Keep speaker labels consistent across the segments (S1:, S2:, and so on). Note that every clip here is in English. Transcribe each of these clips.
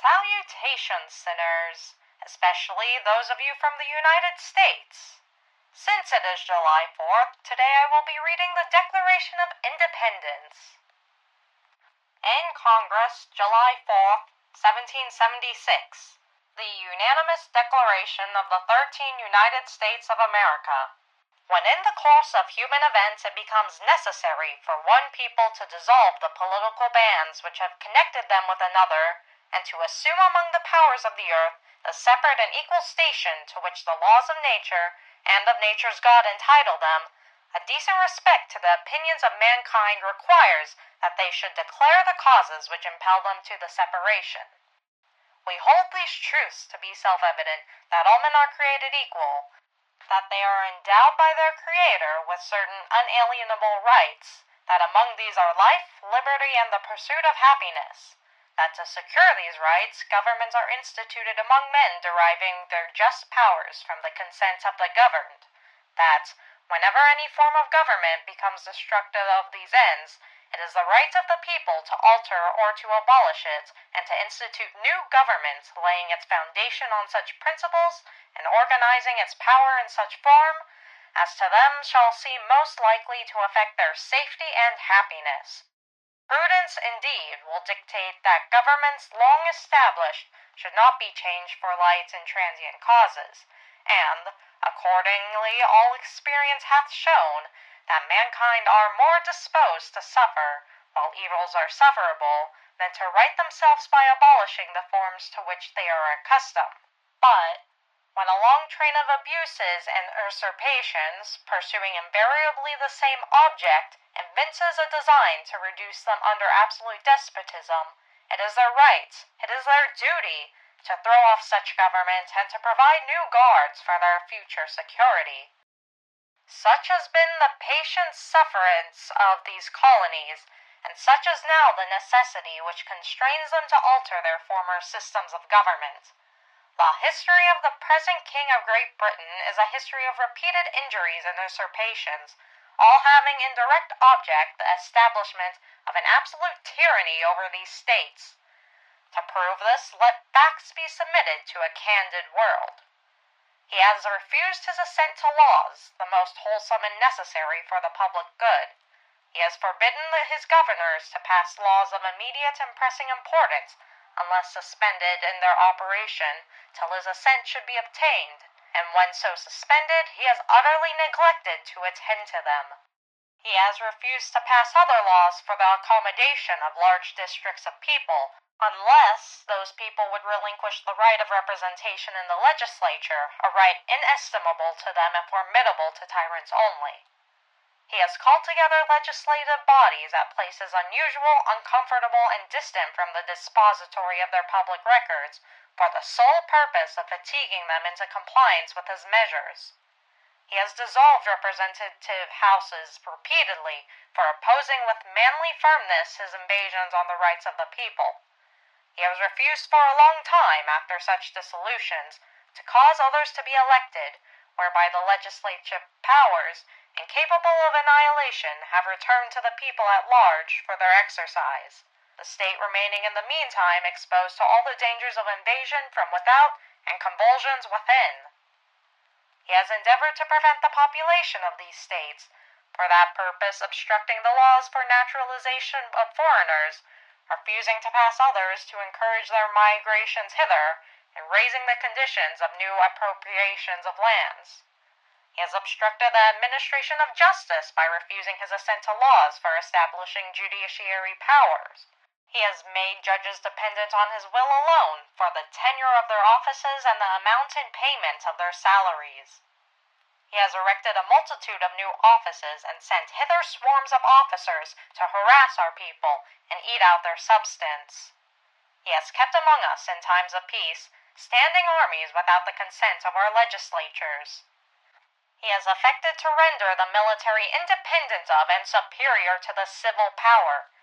S1: Salutations, sinners, especially those of you from the United States. Since it is July 4th, today I will be reading the Declaration of Independence. In Congress, July 4th, 1776, the unanimous Declaration of the 13 United States of America. When in the course of human events it becomes necessary for one people to dissolve the political bands which have connected them with another, and to assume among the powers of the earth the separate and equal station to which the laws of nature and of nature's God entitle them, a decent respect to the opinions of mankind requires that they should declare the causes which impel them to the separation. We hold these truths to be self-evident, that all men are created equal, that they are endowed by their Creator with certain unalienable rights, that among these are life, liberty, and the pursuit of happiness, that to secure these rights, governments are instituted among men deriving their just powers from the consent of the governed, that, whenever any form of government becomes destructive of these ends, it is the right of the people to alter or to abolish it, and to institute new governments laying its foundation on such principles and organizing its power in such form as to them shall seem most likely to affect their safety and happiness. Prudence, indeed, will dictate that governments long established should not be changed for light and transient causes, and, accordingly, all experience hath shown that mankind are more disposed to suffer, while evils are sufferable, than to right themselves by abolishing the forms to which they are accustomed. But, when a long train of abuses and usurpations, pursuing invariably the same object, evinces a design to reduce them under absolute despotism, it is their right, it is their duty, to throw off such government and to provide new guards for their future security. Such has been the patient sufferance of these colonies, and such is now the necessity which constrains them to alter their former systems of government. The history of the present King of Great Britain is a history of repeated injuries and usurpations, all having in direct object the establishment of an absolute tyranny over these states. To prove this, let facts be submitted to a candid world. He has refused his assent to laws, the most wholesome and necessary for the public good. He has forbidden his governors to pass laws of immediate and pressing importance, unless suspended in their operation, till his assent should be obtained, and when so suspended, he has utterly neglected to attend to them. He has refused to pass other laws for the accommodation of large districts of people, unless those people would relinquish the right of representation in the legislature, a right inestimable to them and formidable to tyrants only. He has called together legislative bodies at places unusual, uncomfortable, and distant from the dispository of their public records, for the sole purpose of fatiguing them into compliance with his measures. He has dissolved representative houses repeatedly for opposing with manly firmness his invasions on the rights of the people. He has refused for a long time, after such dissolutions, to cause others to be elected, whereby the legislative powers, incapable of annihilation, have returned to the people at large for their exercise, the state remaining in the meantime exposed to all the dangers of invasion from without and convulsions within. He has endeavored to prevent the population of these states, for that purpose obstructing the laws for naturalization of foreigners, refusing to pass others to encourage their migrations hither, and raising the conditions of new appropriations of lands. He has obstructed the administration of justice by refusing his assent to laws for establishing judiciary powers. He has made judges dependent on his will alone for the tenure of their offices and the amount and payment of their salaries. He has erected a multitude of new offices and sent hither swarms of officers to harass our people and eat out their substance. He has kept among us in times of peace standing armies without the consent of our legislatures. He has affected to render the military independent of and superior to the civil power.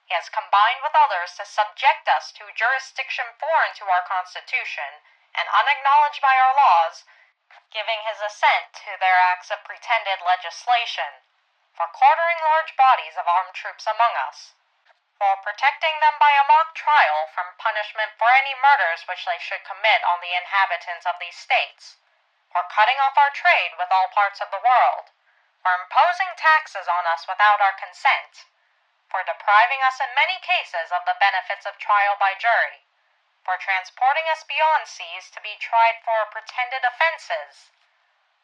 S1: He has combined with others to subject us to jurisdiction foreign to our Constitution and unacknowledged by our laws, giving his assent to their acts of pretended legislation, for quartering large bodies of armed troops among us. for protecting them by a mock trial from punishment for any murders which they should commit on the inhabitants of these states, for cutting off our trade with all parts of the world, for imposing taxes on us without our consent, for depriving us in many cases of the benefits of trial by jury, for transporting us beyond seas to be tried for pretended offenses,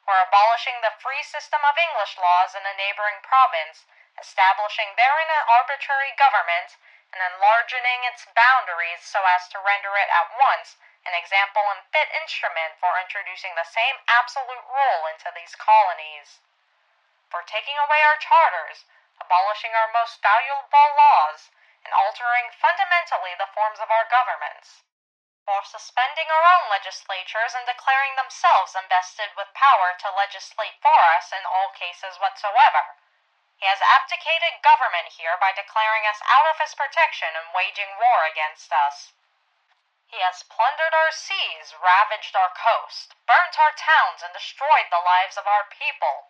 S1: for abolishing the free system of English laws in a neighboring province, establishing therein an arbitrary government, and enlarging its boundaries so as to render it at once an example and fit instrument for introducing the same absolute rule into these colonies, for taking away our charters, abolishing our most valuable laws, and altering fundamentally the forms of our governments, for suspending our own legislatures and declaring themselves invested with power to legislate for us in all cases whatsoever. He has abdicated government here by declaring us out of his protection and waging war against us. He has plundered our seas, ravaged our coast, burnt our towns, and destroyed the lives of our people.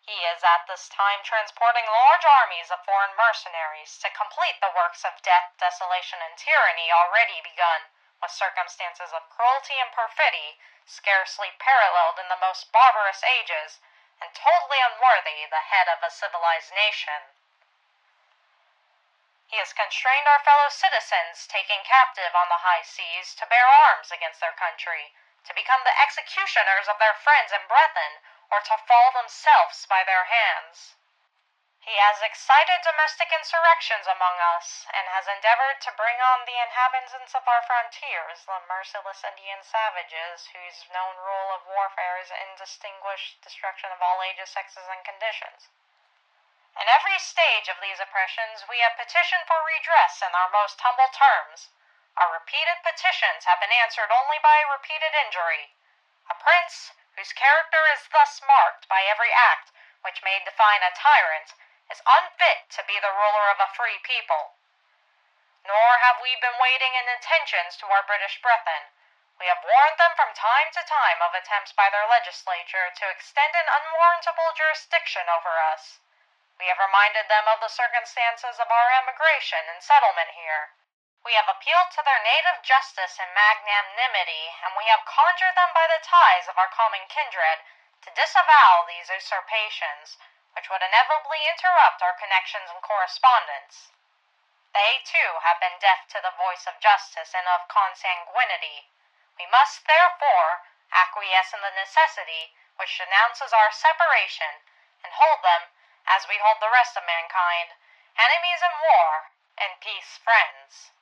S1: He is at this time transporting large armies of foreign mercenaries to complete the works of death, desolation, and tyranny already begun, with circumstances of cruelty and perfidy scarcely paralleled in the most barbarous ages, and totally unworthy the head of a civilized nation. He has constrained our fellow citizens taken captive on the high seas to bear arms against their country, to become the executioners of their friends and brethren, or to fall themselves by their hands. He has excited domestic insurrections among us, and has endeavored to bring on the inhabitants of our frontiers, the merciless Indian savages, whose known rule of warfare is indistinguished destruction of all ages, sexes, and conditions. In every stage of these oppressions we have petitioned for redress in our most humble terms. Our repeated petitions have been answered only by repeated injury. A prince, whose character is thus marked by every act which may define a tyrant, is unfit to be the ruler of a free people. Nor have we been waiting in intentions to our British brethren. We have warned them from time to time of attempts by their legislature to extend an unwarrantable jurisdiction over us. We have reminded them of the circumstances of our emigration and settlement here. We have appealed to their native justice and magnanimity, and we have conjured them by the ties of our common kindred to disavow these usurpations, which would inevitably interrupt our connections and correspondence. They, too, have been deaf to the voice of justice and of consanguinity. We must, therefore, acquiesce in the necessity which denounces our separation, and hold them, as we hold the rest of mankind, enemies in war, in peace friends.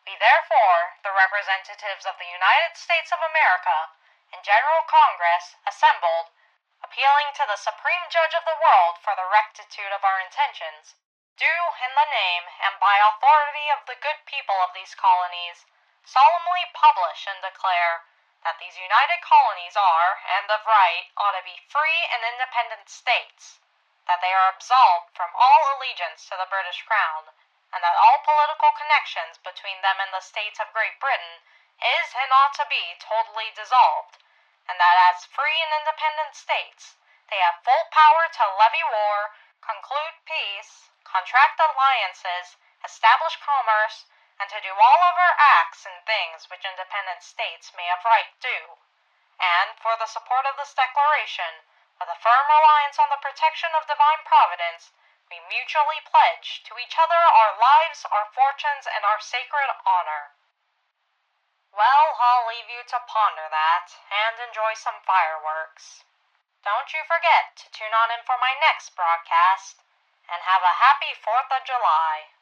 S1: We therefore, the representatives of the United States of America, in General Congress, assembled, appealing to the Supreme Judge of the world for the rectitude of our intentions, do, in the name and by authority of the good people of these colonies, solemnly publish and declare that these united colonies are, and of right, ought to be free and independent states, that they are absolved from all allegiance to the British Crown, and that all political connections between them and the states of Great Britain is and ought to be totally dissolved, and that as free and independent states, they have full power to levy war, conclude peace, contract alliances, establish commerce, and to do all other acts and things which independent states may of right do. And, for the support of this declaration, with a firm reliance on the protection of divine providence, we mutually pledge to each other our lives, our fortunes, and our sacred honor. Well, I'll leave you to ponder that, and enjoy some fireworks. Don't you forget to tune on in for my next broadcast, and have a happy 4th of July.